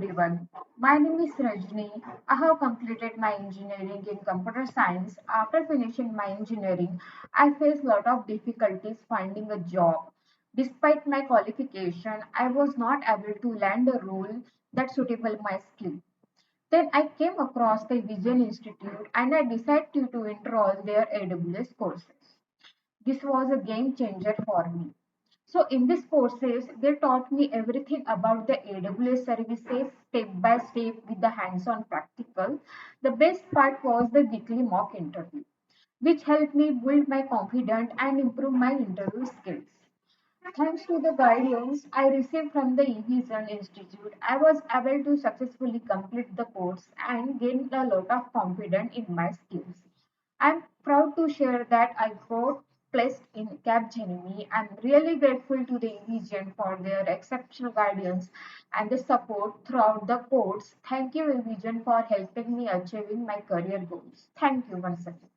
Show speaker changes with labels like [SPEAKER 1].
[SPEAKER 1] everyone. My name is Rajni. I have completed my engineering in computer science. After finishing my engineering, I faced a lot of difficulties finding a job. Despite my qualification, I was not able to land a role that suitable my skill. Then I came across the Evision Institute and I decided to enroll their AWS courses. This was a game changer for me. So in this courses, they taught me everything about the AWS services step by step with the hands-on practical. The best part was the weekly mock interview, which helped me build my confidence and improve my interview skills. Thanks to the guidance I received from the Evision Institute, I was able to successfully complete the course and gain a lot of confidence in my skills. I'm proud to share that I got placed in CAPGEMINI. I'm really grateful to the Evision for their exceptional guidance and the support throughout the course. Thank you, Evision, for helping me achieving my career goals. Thank you once again.